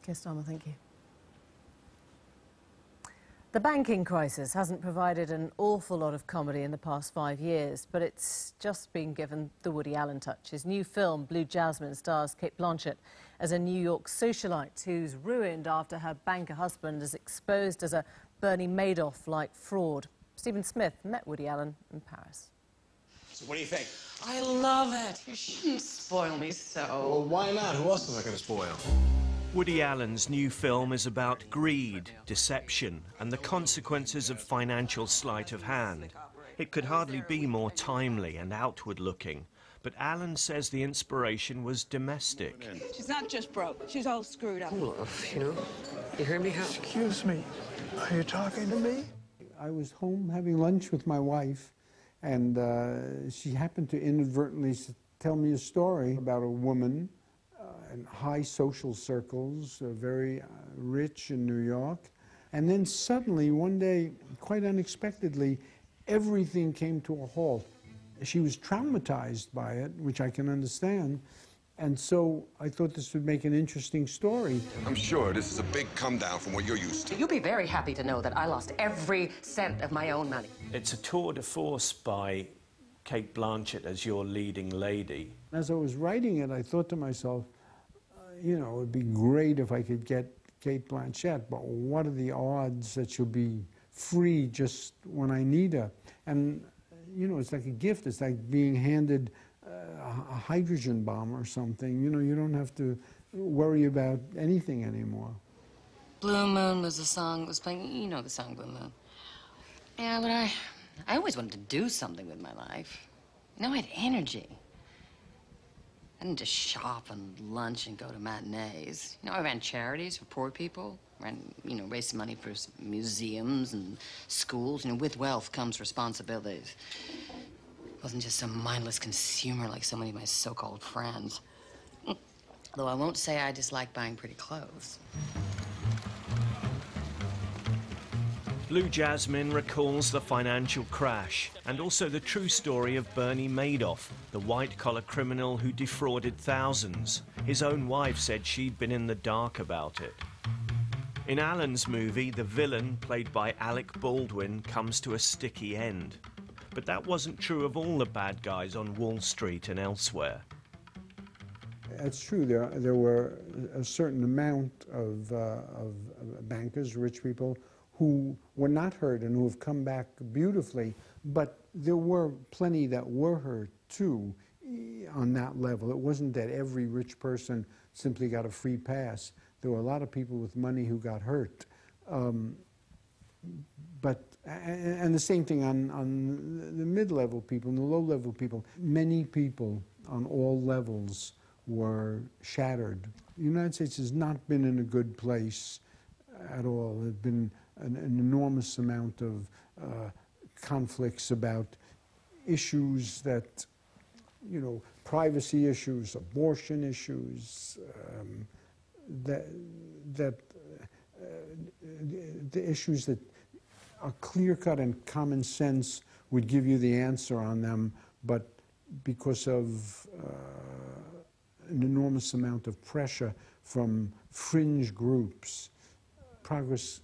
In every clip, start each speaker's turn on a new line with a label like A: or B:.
A: Keir Starmer, thank you. The banking crisis hasn't provided an awful lot of comedy in the past 5 years, but it's just been given the Woody Allen touch. His new film, Blue Jasmine, stars Cate Blanchett as a New York socialite who's ruined after her banker husband is exposed as a Bernie Madoff-like fraud. Stephen Smith met Woody Allen in Paris.
B: So what do you think?
C: I love it. You shouldn't spoil me so.
B: Well, why not? Who else am I going to spoil?
D: Woody Allen's new film is about greed, deception, and the consequences of financial sleight of hand. It could hardly be more timely and outward-looking, but Allen says the inspiration was domestic.
E: She's not just broke, she's all screwed up.
C: Cool, you know? You hear me?
F: Excuse me, are you talking to me? I was home having lunch with my wife, and she happened to inadvertently tell me a story about a woman in high social circles, very rich in New York. And then suddenly, one day, quite unexpectedly, everything came to a halt. She was traumatized by it, which I can understand. And so I thought this would make an interesting story.
G: I'm sure this is a big come down from what you're used to.
C: You'll be very happy to know that I lost every cent of my own money.
D: It's a tour de force by Cate Blanchett as your leading lady.
F: As I was writing it, I thought to myself, you know, it would be great if I could get Cate Blanchett, but what are the odds that she'll be free just when I need her? And, you know, it's like a gift. It's like being handed a hydrogen bomb or something. You know, you don't have to worry about anything anymore.
C: Blue Moon was the song that was playing. You know the song Blue Moon. Yeah, but I always wanted to do something with my life. You know, I had energy. I didn't just shop and lunch and go to matinees. You know, I ran charities for poor people, raised money for museums and schools. You know, with wealth comes responsibilities. I wasn't just some mindless consumer like so many of my so-called friends. Though I won't say I dislike buying pretty clothes.
D: Blue Jasmine recalls the financial crash and also the true story of Bernie Madoff, the white-collar criminal who defrauded thousands. His own wife said she'd been in the dark about it. In Allen's movie, the villain, played by Alec Baldwin, comes to a sticky end. But that wasn't true of all the bad guys on Wall Street and elsewhere.
F: It's true, there were a certain amount of bankers, rich people, who were not hurt and who have come back beautifully, but there were plenty that were hurt too on that level. It wasn't that every rich person simply got a free pass. There were a lot of people with money who got hurt. And the same thing on the mid-level people and the low-level people. Many people on all levels were shattered. The United States has not been in a good place at all. There have been an enormous amount of conflicts about issues that, you know, privacy issues, abortion issues, the issues that are clear-cut and common sense would give you the answer on them, but because of an enormous amount of pressure from fringe groups, progress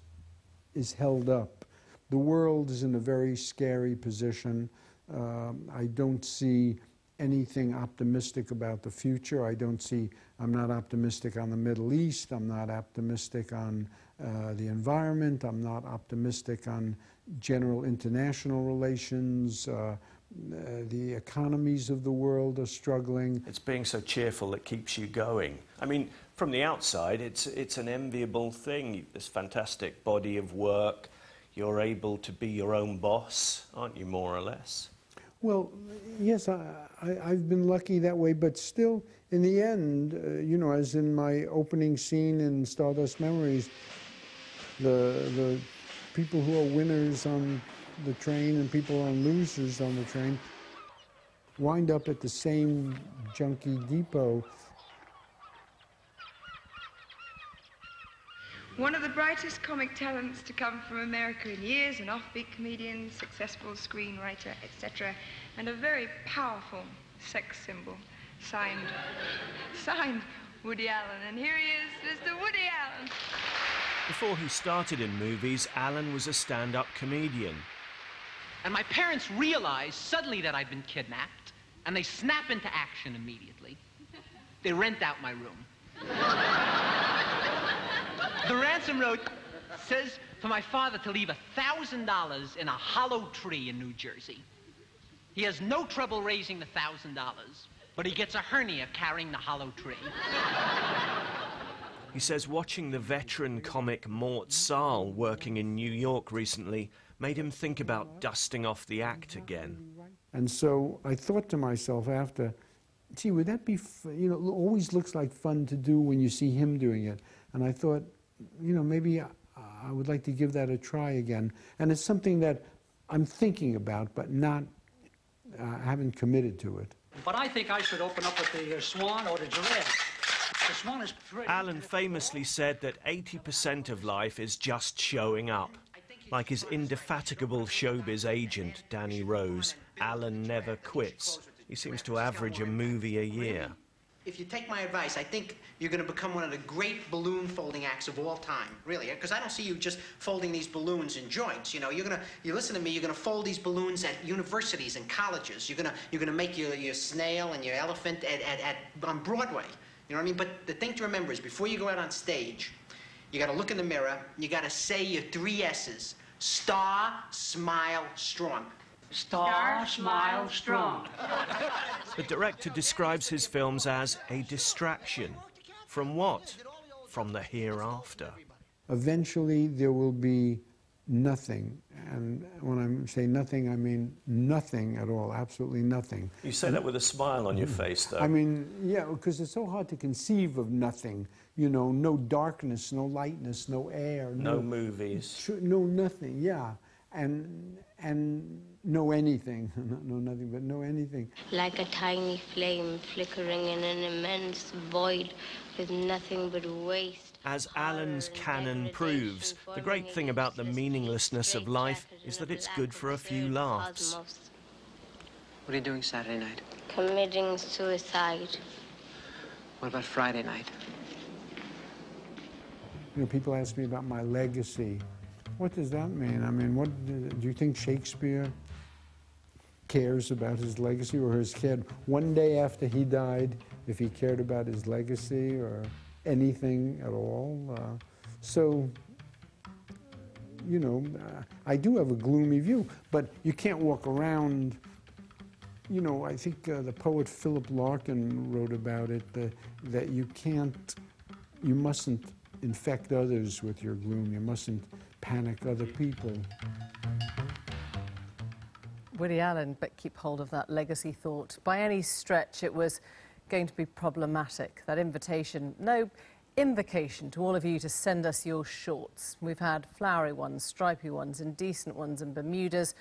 F: is held up. The world is in a very scary position. I don't see anything optimistic about the future. I'm not optimistic on the Middle East. I'm not optimistic on the environment. I'm not optimistic on general international relations. The economies of the world are struggling.
D: It's being so cheerful that keeps you going. I mean, from the outside, it's an enviable thing. This fantastic body of work. You're able to be your own boss, aren't you, more or less?
F: Well, yes, I've been lucky that way, but still, in the end, you know, as in my opening scene in Stardust Memories, the people who are winners on the train and people are losers on the train wind up at the same junkie depot.
H: One of the brightest comic talents to come from America in years, an offbeat comedian, successful screenwriter, etc., and a very powerful sex symbol, signed Woody Allen. And here he is, Mr. Woody Allen.
D: Before he started in movies, Alan was a stand-up comedian.
I: And my parents realized suddenly that I'd been kidnapped, and they snap into action immediately. They rent out my room. The ransom note says for my father to leave $1,000 in a hollow tree in New Jersey. He has no trouble raising the $1,000, but he gets a hernia carrying the hollow tree.
D: He says watching the veteran comic Mort Sahl working in New York recently made him think about dusting off the act again.
F: And so I thought to myself after, gee, would that be, you know, it always looks like fun to do when you see him doing it. And I thought, you know, maybe I would like to give that a try again. And it's something that I'm thinking about, but not, haven't committed to it.
J: But I think I should open up with the swan or the giraffe. The swan is pretty.
D: Alan famously said that 80% of life is just showing up. Like his indefatigable showbiz agent, Danny Rose, Alan never quits. He seems to average a movie a year.
K: If you take my advice, I think you're going to become one of the great balloon folding acts of all time, really. Because I don't see you just folding these balloons in joints. You know, you listen to me. You're going to fold these balloons at universities and colleges. You're going to make your snail and your elephant on Broadway. You know what I mean? But the thing to remember is, before you go out on stage, you got to look in the mirror. You got to say your 3 S's: star, smile, strong.
J: Star, smile, strong.
D: The director describes his films as a distraction. From what? From the hereafter.
F: Eventually there will be nothing. And when I say nothing, I mean nothing at all, absolutely nothing.
D: You say that with a smile on your face, though.
F: I mean, yeah, because it's so hard to conceive of nothing. You know, no darkness, no lightness, no air.
D: No movies.
F: No nothing, yeah. And no anything, no nothing, but no anything.
L: Like a tiny flame flickering in an immense void with nothing but waste.
D: As Alan's canon proves, the great thing about the meaninglessness of life is that it's good for a few laughs.
I: What are you doing Saturday night?
L: Committing suicide.
I: What about Friday night?
F: You know, people ask me about my legacy. What does that mean? I mean, what do you think Shakespeare cares about his legacy, or has cared one day after he died if he cared about his legacy or anything at all? So, you know, I do have a gloomy view, but you can't walk around. You know, I think the poet Philip Larkin wrote about it, that you mustn't infect others with your gloom. You mustn't panic other people.
A: Woody Allen, but keep hold of that legacy thought. By any stretch, it was going to be problematic. That invitation, no invocation to all of you to send us your shorts. We've had flowery ones, stripy ones, indecent ones, and Bermudas.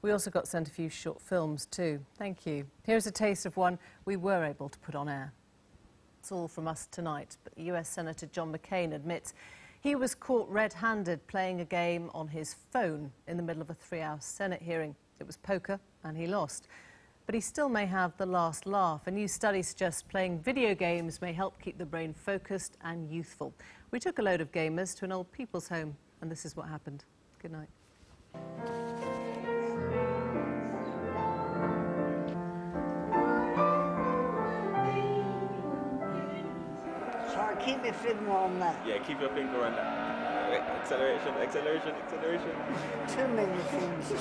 A: We also got sent a few short films too. Thank you. Here's a taste of one we were able to put on air. It's all from us tonight, but US Senator John McCain admits he was caught red-handed playing a game on his phone in the middle of a 3-hour Senate hearing. It was poker, and he lost. But he still may have the last laugh. A new study suggests playing video games may help keep the brain focused and youthful. We took a load of gamers to an old people's home, and this is what happened. Good night.
M: Keep your finger on that.
N: Yeah, keep your finger on that. Acceleration, acceleration, acceleration.
M: Too many things.